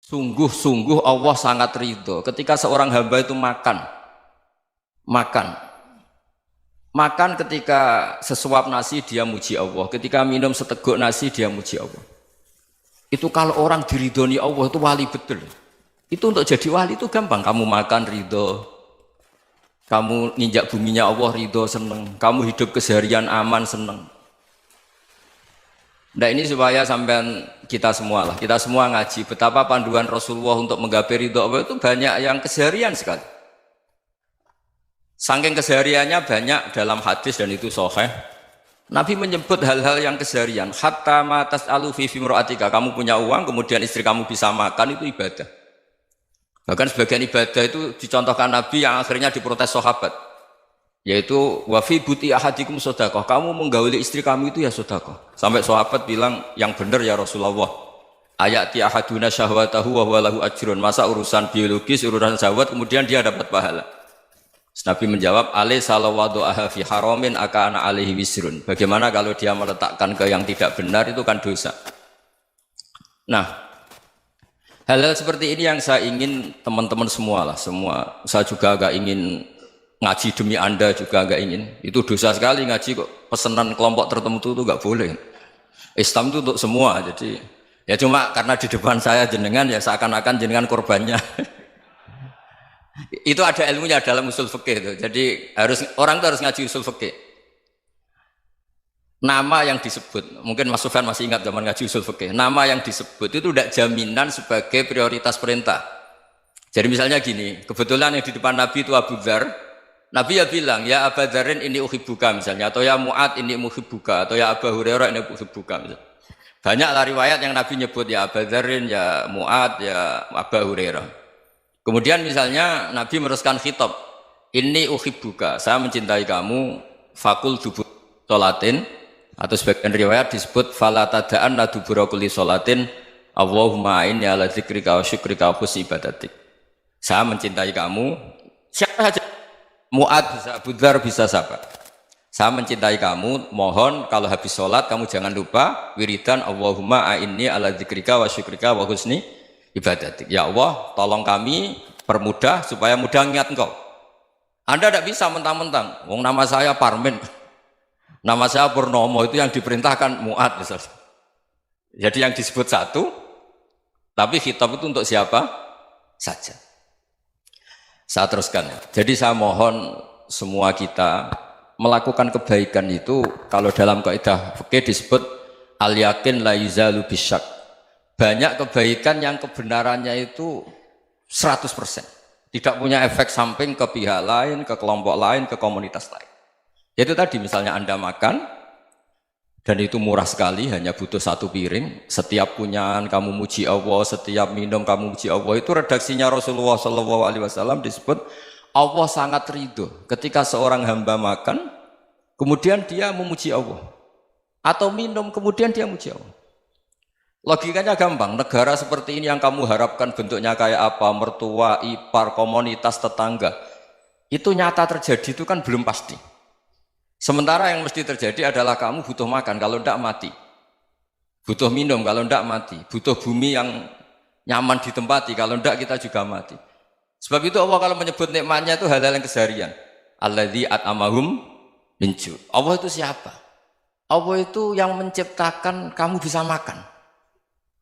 Sungguh-sungguh Allah sangat ridho ketika seorang hamba itu makan ketika sesuap nasi dia muji Allah, ketika minum seteguk nasi dia muji Allah. Itu kalau orang diridhoni Allah itu wali betul. Itu untuk jadi wali itu gampang, kamu makan ridho, kamu nginjak buminya Allah ridho seneng, kamu hidup keseharian aman seneng. Nah ini supaya sampean kita semua ngaji betapa panduan Rasulullah untuk menggapai ridho Allah itu banyak yang keseharian sekali. Saking kesehariannya banyak dalam hadis dan itu sahih. Nabi menyebut hal-hal yang keseharian. Hatta ma tas'alu fi fimra'atika, kamu punya uang kemudian istri kamu bisa makan itu ibadah. Bahkan sebagian ibadah itu dicontohkan Nabi yang akhirnya diprotes sahabat. Yaitu wa fi buti ahadikum sedekah, kamu menggauli istri kamu itu ya sedekah. Sampai sahabat bilang yang benar ya Rasulullah. Ayati ahaduna syahwatahu wa huwa lahu ajrun. Masa urusan biologis, urusan syahwat kemudian dia dapat pahala. Nabi menjawab, alaysa lawadu'aha fi haramin akana alaihi wisrun. Bagaimana kalau dia meletakkan ke yang tidak benar itu kan dosa. Nah, hal-hal seperti ini yang saya ingin teman-teman semua saya juga agak ingin ngaji demi Anda juga agak ingin. Itu dosa sekali ngaji kok pesanan kelompok tertentu itu enggak boleh. Islam itu untuk semua. Jadi ya cuma karena di depan saya jenengan ya seakan-akan jenengan korbannya. Itu ada ilmunya dalam usul fikih itu. Jadi orang itu harus ngaji usul fikih. Nama yang disebut, mungkin Mas Sufyan masih ingat zaman ngaji usul fikih. Nama yang disebut itu tidak jaminan sebagai prioritas perintah. Jadi misalnya gini, kebetulan yang di depan Nabi itu Abu Dzar. Nabi ya bilang, ya Aba Dzarin ini uhibbuka misalnya, atau ya Mu'ad ini muhibbuka, atau ya Aba Hurairah ini uhibbuka misalnya. Banyaklah riwayat yang Nabi nyebut ya Aba Dzarin, ya Mu'ad, ya Aba Hurairah. Kemudian misalnya Nabi meneruskan khitab, ini uhibbuka, saya mencintai kamu, fakul dubur sholatin, atau sebagian riwayat disebut fala tada'an la dubura kulli sholatin, Allahumma inni ala dzikrika wa syukrika wa husni ibadatik. Saya mencintai kamu, siapa saja. Mu'ad bisa, Abu Dzar bisa siapa? Saya mencintai kamu, mohon kalau habis sholat kamu jangan lupa wiridan Allahumma a'inni ala dzikrika wa syukrika wa husni ibadatik. Ya Allah, tolong kami permudah supaya mudah ingat engkau. Anda tidak bisa mentang-mentang, wong nama saya Parmin, nama saya Purnomo, itu yang diperintahkan Mu'ad misalnya. Jadi yang disebut satu, tapi khitab itu untuk siapa saja. Saya teruskan. Jadi saya mohon semua kita melakukan kebaikan itu kalau dalam kaidah fikih disebut al yakin la yuzalu bisyak. Banyak kebaikan yang kebenarannya itu 100%. Tidak punya efek samping ke pihak lain, ke kelompok lain, ke komunitas lain. Itu tadi misalnya Anda makan dan itu murah sekali, hanya butuh satu piring. Setiap punyaan kamu muji Allah, setiap minum kamu muji Allah. Itu redaksinya Rasulullah SAW disebut Allah sangat ridho ketika seorang hamba makan, kemudian dia memuji Allah, atau minum kemudian dia muji Allah. Logikanya gampang. Negara seperti ini yang kamu harapkan bentuknya kayak apa, mertua, ipar, komunitas, tetangga, itu nyata terjadi itu kan belum pasti. Sementara yang mesti terjadi adalah kamu butuh makan, kalau tidak mati. Butuh minum, kalau tidak mati. Butuh bumi yang nyaman ditempati, kalau tidak kita juga mati. Sebab itu Allah kalau menyebut nikmatnya itu hal-hal yang keseharian. Alladzi at'amahum min ju'. Allah itu siapa? Allah itu yang menciptakan kamu bisa makan.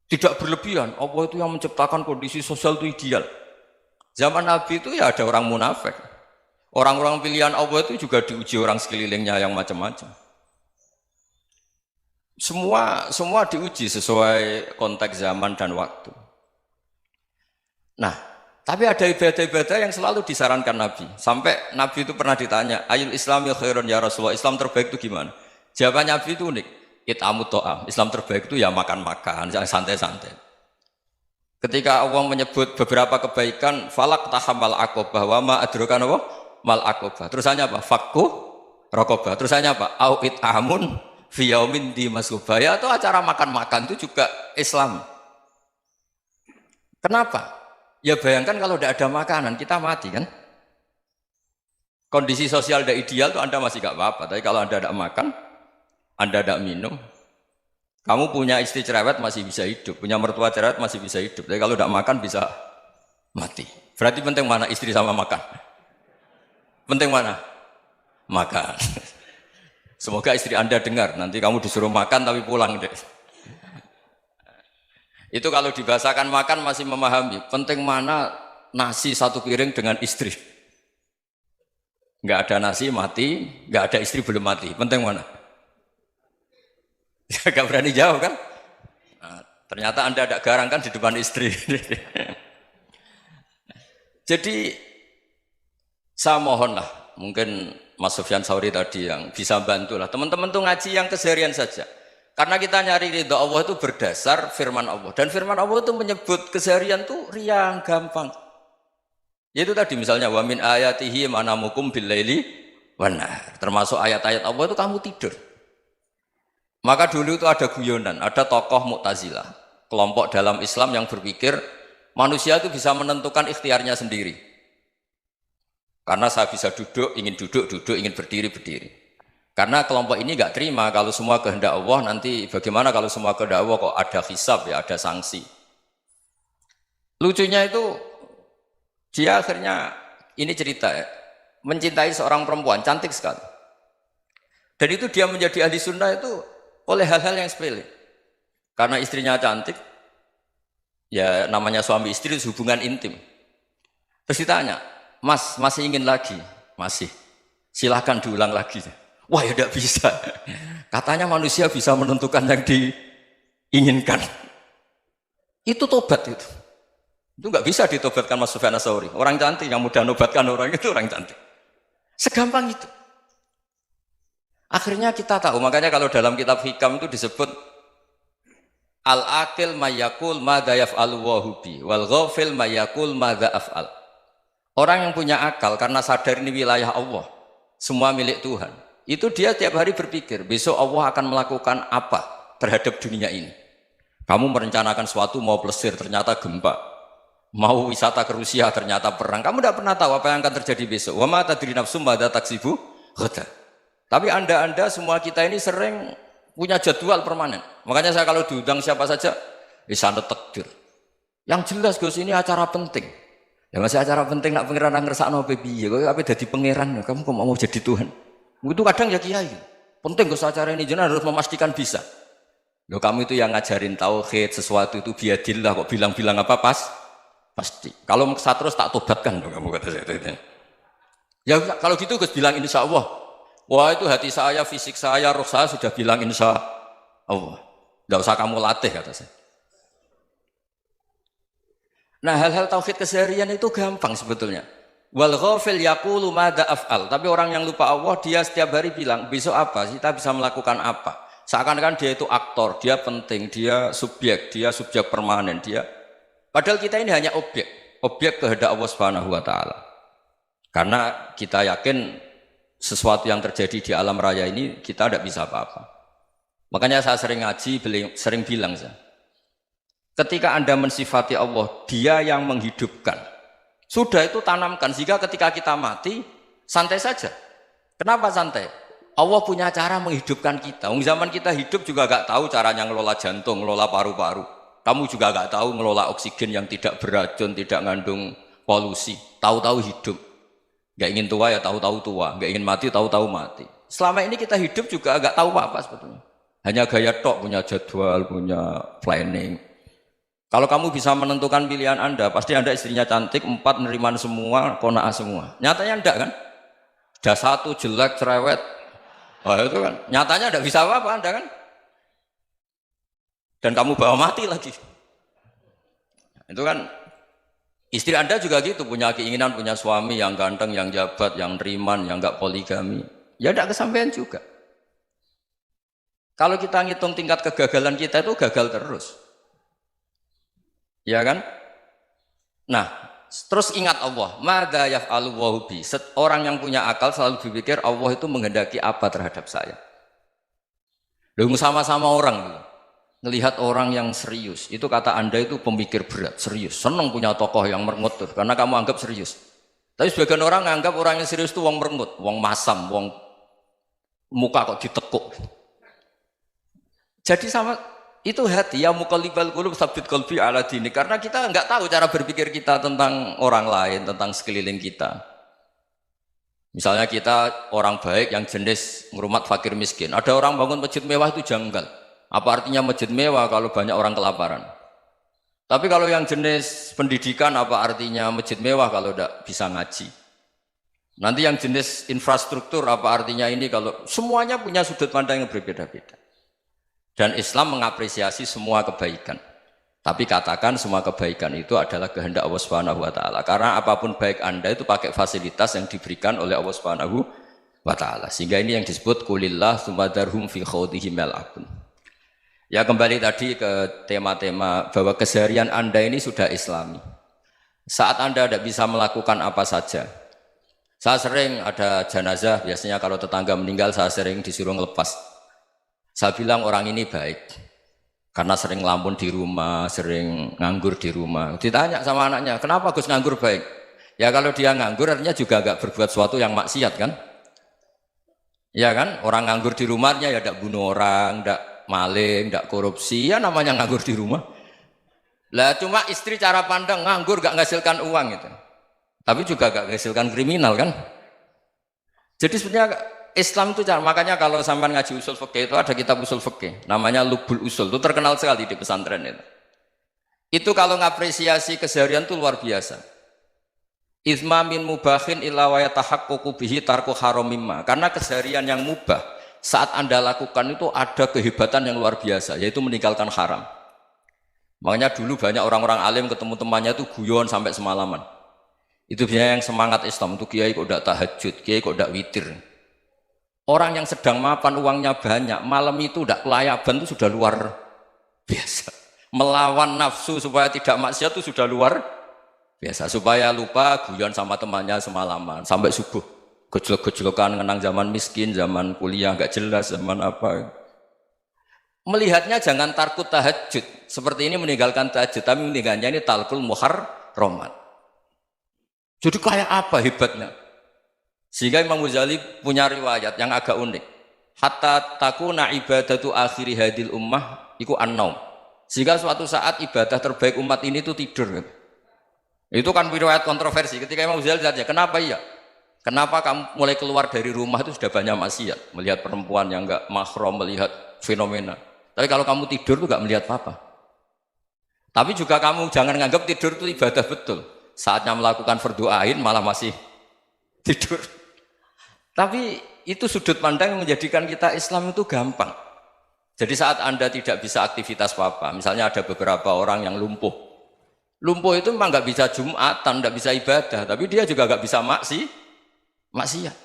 Tidak berlebihan. Allah itu yang menciptakan kondisi sosial itu ideal. Zaman Nabi itu ya ada orang munafik. Orang-orang pilihan Allah itu juga diuji orang sekelilingnya yang macam-macam. Semua diuji sesuai konteks zaman dan waktu. Nah, tapi ada ibadah-ibadah yang selalu disarankan Nabi. Sampai Nabi itu pernah ditanya, ayul islami khairun ya Rasulullah, Islam terbaik itu gimana? Jawaban Nabi itu unik. It'amut to'am. Islam terbaik itu ya makan-makan, yang santai-santai. Ketika Allah menyebut beberapa kebaikan, falak tahamal aqobah wa ma adrokan Allah mal aqobah. Terusannya apa? Fakku raqobah. Terusannya apa? Au it'amun fi yaumin di masghubah. Ya itu acara makan-makan itu juga Islam. Kenapa? Ya bayangkan kalau tidak ada makanan kita mati kan? Kondisi sosial tidak ideal itu Anda masih gak apa-apa. Tapi kalau Anda tidak makan, Anda tidak minum, Kamu punya istri cerewet masih bisa hidup, punya mertua cerewet masih bisa hidup. Tapi kalau tidak makan bisa mati. Berarti penting mana istri sama makan? Penting mana? Makan. Semoga istri Anda dengar, nanti kamu disuruh makan tapi pulang deh. Itu kalau dibahasakan makan masih memahami. Penting mana nasi satu piring dengan istri. Nggak ada nasi mati, nggak ada istri belum mati. Penting mana? Gak berani jawab kan? Nah, ternyata Anda ada garang kan di depan istri. Jadi saya mohonlah, mungkin Mas Sufyan Sauri tadi yang bisa bantulah. Teman-teman tuh ngaji yang keseharian saja. Karena kita nyari ridha Allah itu berdasar firman Allah. Dan firman Allah itu menyebut keseharian tuh riang, gampang. Yaitu tadi misalnya wa min ayatihi manamukum bil laili wan nahar. Termasuk ayat-ayat Allah itu kamu tidur. Maka dulu itu ada guyonan, ada tokoh Mu'tazilah, kelompok dalam Islam yang berpikir manusia itu bisa menentukan ikhtiarnya sendiri. Karena saya bisa duduk, ingin berdiri, berdiri. Karena kelompok ini nggak terima kalau semua kehendak Allah, nanti bagaimana kalau semua kehendak Allah kok ada hisab ya, ada sanksi. Lucunya itu dia akhirnya, ini cerita ya, mencintai seorang perempuan, cantik sekali. Dan itu dia menjadi ahli sunnah itu oleh hal-hal yang sepele. Karena istrinya cantik, ya namanya suami istri hubungan intim. Terus ditanya, Mas, masih ingin lagi? Masih. Silahkan diulang lagi. Wah ya tidak bisa. Katanya manusia bisa menentukan yang diinginkan. Itu tobat itu. Itu nggak bisa ditobatkan Mas Sufyan Ats-Tsauri. Orang cantik yang mudah nobatkan orang itu orang cantik. Segampang itu. Akhirnya kita tahu, makanya kalau dalam kitab Hikam itu disebut al-aqil mayyakul madza yaf'alu wa hubi wal ghafil mayyakul madza af'al. Orang yang punya akal karena sadar ini wilayah Allah, semua milik Tuhan. Itu dia tiap hari berpikir, besok Allah akan melakukan apa terhadap dunia ini. Kamu merencanakan suatu mau plesir, ternyata gempa. Mau wisata ke Rusia, ternyata perang. Kamu tidak pernah tahu apa yang akan terjadi besok. Wa ma tadri nafsum madza taksibu ghadan. Tapi anda semua kita ini sering punya jadwal permanen. Makanya saya kalau diundang siapa saja, sanad takdir. Yang jelas Gus ini acara penting. Ya masih acara penting nak pangeran ngersakno piye? Kok ape dadi pangeran? Kamu kok mau jadi Tuhan? Itu kadang ya kiai. Penting Gus acara ini jenengan harus memastikan bisa. Loh kamu itu yang ngajarin tauhid, sesuatu itu biadillah kok bilang-bilang apa pasti. Kalau maksa terus tak tobatkan loh kamu kata saya. Ya kalau gitu Gus bilang insya Allah. Wah itu hati saya, fisik saya, roh saya sudah bilang insya Allah. Tidak usah kamu latih kata saya. Nah hal-hal tauhid keseharian itu gampang sebetulnya. Wal ghafil yaqulu madza af'al. Tapi orang yang lupa Allah dia setiap hari bilang besok apa? Kita bisa melakukan apa? Seakan-akan dia itu aktor, dia penting, dia subjek permanen, dia. Padahal kita ini hanya objek kehendak Allah Subhanahu wa taala. Karena kita yakin sesuatu yang terjadi di alam raya ini kita tidak bisa apa-apa. Makanya saya sering ngaji, sering bilang saya, ketika Anda mensifati Allah, Dia yang menghidupkan. Sudah itu tanamkan sehingga ketika kita mati santai saja. Kenapa santai? Allah punya cara menghidupkan kita. Zaman kita hidup juga gak tahu caranya ngelola jantung, ngelola paru-paru. Kamu juga gak tahu ngelola oksigen yang tidak beracun, tidak mengandung polusi. Tahu-tahu hidup. Gak ingin tua ya tahu-tahu tua, gak ingin mati tahu-tahu mati. Selama ini kita hidup juga gak tahu apa-apa sebetulnya. Hanya gaya tok, punya jadwal, punya planning. Kalau kamu bisa menentukan pilihan Anda, pasti Anda istrinya cantik, 4 neriman semua, kona'ah semua. Nyatanya enggak kan? Ada 1 jelek, cerewet. Oh itu kan, nyatanya enggak bisa apa-apa Anda kan? Dan kamu bawa mati lagi. Itu kan istri Anda juga gitu, punya keinginan, punya suami yang ganteng, yang jabat, yang neriman, yang enggak poligami. Ya enggak kesampaian juga. Kalau kita ngitung tingkat kegagalan kita itu gagal terus. Ya kan? Nah, terus ingat Allah, madza yaf'alu wa bi. Orang yang punya akal selalu berpikir Allah itu menghendaki apa terhadap saya. Lalu sama-sama orang melihat orang yang serius, itu kata Anda itu pemikir berat, serius, senang punya tokoh yang merengut tuh, karena kamu anggap serius. Tapi sebagian orang anggap orang yang serius itu wong merengut, wong masam, wong muka kok ditekuk. Jadi sama Itu hati, ya muqallibal qulub tsabbit qalbi ala dini. Karena kita nggak tahu cara berpikir kita tentang orang lain, tentang sekeliling kita. Misalnya kita orang baik yang jenis ngrumat fakir miskin. Ada orang bangun masjid mewah itu janggal. Apa artinya masjid mewah kalau banyak orang kelaparan? Tapi kalau yang jenis pendidikan apa artinya masjid mewah kalau tidak bisa ngaji? Nanti yang jenis infrastruktur apa artinya ini kalau semuanya punya sudut pandang yang berbeda-beda. Dan Islam mengapresiasi semua kebaikan. Tapi katakan semua kebaikan itu adalah kehendak Allah Subhanahu wa taala. Karena apapun baik Anda itu pakai fasilitas yang diberikan oleh Allah Subhanahu wa taala. Sehingga ini yang disebut qulillah tsumadarhum fi khawdihim yal'abun. Ya kembali tadi ke tema-tema bahwa keseharian Anda ini sudah Islami. Saat Anda tidak bisa melakukan apa saja. Saya sering ada jenazah, biasanya kalau tetangga meninggal saya sering disuruh ngelepas. Saya bilang orang ini baik karena sering ngelamun di rumah, sering nganggur di rumah. Ditanya sama anaknya, kenapa Gus nganggur baik? Ya kalau dia nganggur artinya juga agak berbuat sesuatu yang maksiat kan? Ya kan? Orang nganggur di rumahnya ya tidak bunuh orang, tidak maling, tidak korupsi, ya namanya nganggur di rumah. Lah cuma istri cara pandang nganggur gak menghasilkan uang itu. Tapi juga gak menghasilkan kriminal kan? Jadi sebenarnya Islam itu makanya kalau sampai ngaji usul fikih itu ada kitab usul fikih namanya Lubul Usul, itu terkenal sekali di pesantren itu. Itu kalau ngapresiasi keseharian itu luar biasa. Izma min mubahin illa wa yatahaqqaqu bihi tarku haramimma. Karena keseharian yang mubah saat Anda lakukan itu ada kehebatan yang luar biasa, yaitu meninggalkan haram. Makanya dulu banyak orang-orang alim ketemu temannya itu guyon sampai semalaman. Itu biasanya yang semangat Islam itu kiai kok tidak tahajud, kiai kok tidak witir. Orang yang sedang mapan uangnya banyak, malam itu tidak kelayaban itu sudah luar biasa. Melawan nafsu supaya tidak maksiat itu sudah luar biasa. Supaya lupa guyon sama temannya semalaman sampai subuh. Gejlok-gejlokan ngenang zaman miskin, zaman kuliah nggak jelas, zaman apa. Melihatnya jangan tarkut tahajud. Seperti ini meninggalkan tahajud, tapi meninggalkannya ini talkul muharramat. Jadi kayak apa hebatnya? Sehingga Imam Ghazali punya riwayat yang agak unik. Hatta takuna ibadatu akhiri hadil ummah iku an-naum. Sehingga suatu saat ibadah terbaik umat ini itu tidur. Itu kan riwayat kontroversi. Ketika Imam Ghazali tanya, kenapa iya? Kenapa kamu mulai keluar dari rumah itu sudah banyak maksiat? Melihat perempuan yang enggak mahram, melihat fenomena. Tapi kalau kamu tidur itu enggak melihat apa-apa. Tapi juga kamu jangan menganggap tidur itu ibadah betul. Saatnya melakukan fardhu ain malah masih tidur. Tapi itu sudut pandang yang menjadikan kita Islam itu gampang. Jadi saat Anda tidak bisa aktivitas apa-apa, misalnya ada beberapa orang yang lumpuh. Lumpuh itu memang nggak bisa Jumatan, nggak bisa ibadah, tapi dia juga nggak bisa maksiat.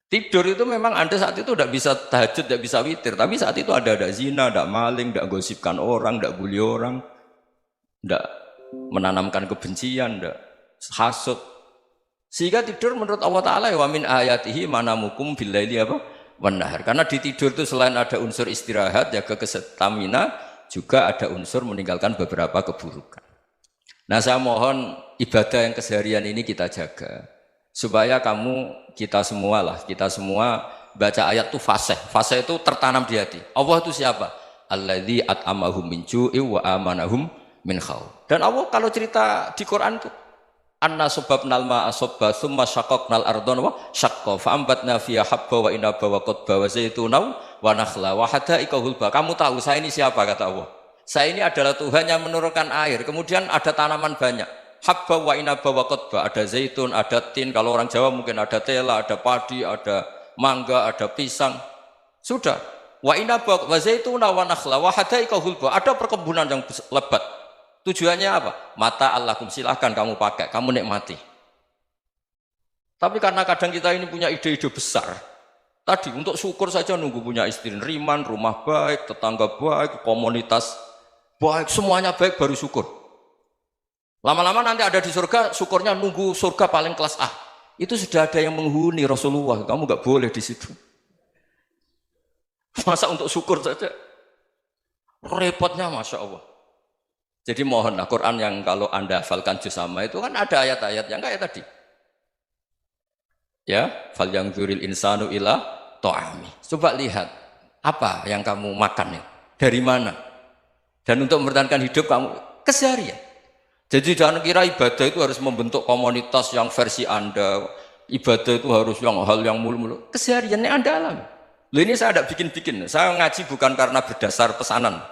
Tidur itu memang Anda saat itu tidak bisa tahajud, tidak bisa witir, tapi saat itu ada zina, ada maling, tidak gosipkan orang, tidak bully orang, tidak menanamkan kebencian, tidak hasud. Sehingga tidur menurut Allah Ta'ala wa min ayatihi manamukum billaili apa? Wan-nahar. Karena di tidur itu selain ada unsur istirahat, jaga kestamina, juga ada unsur meninggalkan beberapa keburukan. Nah saya mohon ibadah yang keseharian ini kita jaga. Supaya kita semua baca ayat itu fasih. Fasih itu tertanam di hati. Allah itu siapa? Alladzi at'amahum min ju'i wa amanahum min khauf. Dan Allah kalau cerita di Quran itu anna subabnal ma'a subba thumma syaqaqnal ardon wa syaqqa fa'ambatna fiha habba wa inaba wa qadba wa zaituna wa nakhla wa hadaika hulba. Kamu tahu saya ini siapa, kata Allah. Saya ini adalah Tuhan yang menurunkan air, kemudian ada tanaman banyak. Habba wa inaba wa qadba, ada zaitun, ada tin, kalau orang Jawa mungkin ada tela, ada padi, ada mangga, ada pisang. Sudah. Wa inaba wa zaituna wa nakhla wa hadaika hulba. Ada perkebunan yang lebat. Tujuannya apa? Mata Allahkum, silahkan kamu pakai, kamu nikmati. Tapi karena kadang kita ini punya ide-ide besar. Tadi untuk syukur saja nunggu punya istri riman, rumah baik, tetangga baik, komunitas baik, semuanya baik baru syukur. Lama-lama nanti ada di surga, syukurnya nunggu surga paling kelas A. Itu sudah ada yang menghuni Rasulullah, kamu nggak boleh di situ. Masa untuk syukur saja? Repotnya Masya Allah. Jadi mohonlah Quran yang kalau Anda hafalkan juz sama itu kan ada ayat-ayat yang kayak tadi. Ya, fal yang dzuril insanu ila ta'ami. Coba lihat. Apa yang kamu makan ya? Dari mana? Dan untuk mempertahankan hidup kamu keseharian. Jadi jangan kira ibadah itu harus membentuk komunitas yang versi Anda. Ibadah itu harus hal yang mulu-mulu. Kesehariannya Anda alami. Loh, ini saya tidak bikin-bikin. Saya ngaji bukan karena berdasar pesanan.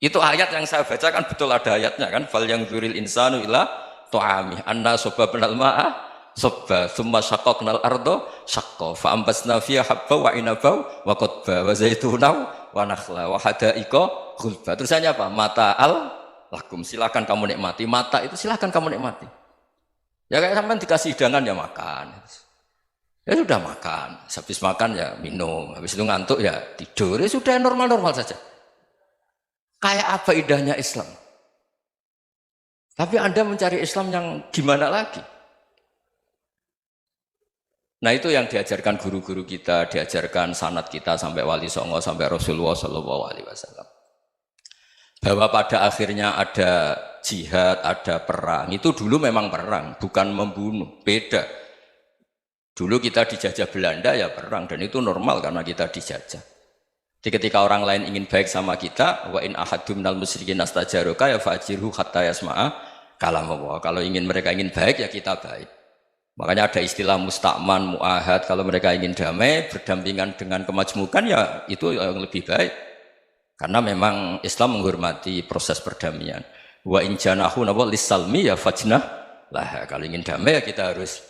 Itu ayat yang saya bacakan betul ada ayatnya kan. Fal yang dzuril insanu ila tu'ami anna sobabnal ma'a sobba thumma syaqaqnal ardo syaqqa fa ambasna fiha habba wa inaba wa qadba wa zaituna wa nakhla wa hada'iqa ghulba. Terusannya apa? Mata'al lakum, silakan kamu nikmati. Mata itu silakan kamu nikmati. Ya kayak sampean dikasih hidangan ya makan. Ya sudah makan, habis makan ya minum, habis itu ngantuk ya tidur. Ya sudah normal-normal saja. Kayak apa indahnya Islam? Tapi Anda mencari Islam yang gimana lagi? Nah itu yang diajarkan guru-guru kita, diajarkan sanad kita sampai Wali Songo, sampai Rasulullah SAW. Bahwa pada akhirnya ada jihad, ada perang. Itu dulu memang perang, bukan membunuh, beda. Dulu kita dijajah Belanda ya perang, dan itu normal karena kita dijajah. Jadi ketika orang lain ingin baik sama kita, wa in ahadum minal musyrikin astajaruka ya fa'jirhu hatta yasma'a kalam Allah. Kalau mereka ingin baik ya kita baik. Makanya ada istilah musta'man, mu'ahad. Kalau mereka ingin damai, berdampingan dengan kemajmukan ya itu yang lebih baik. Karena memang Islam menghormati proses perdamaian. Wa in janahu lis-salmi ya fajnah lah. Kalau ingin damai ya kita harus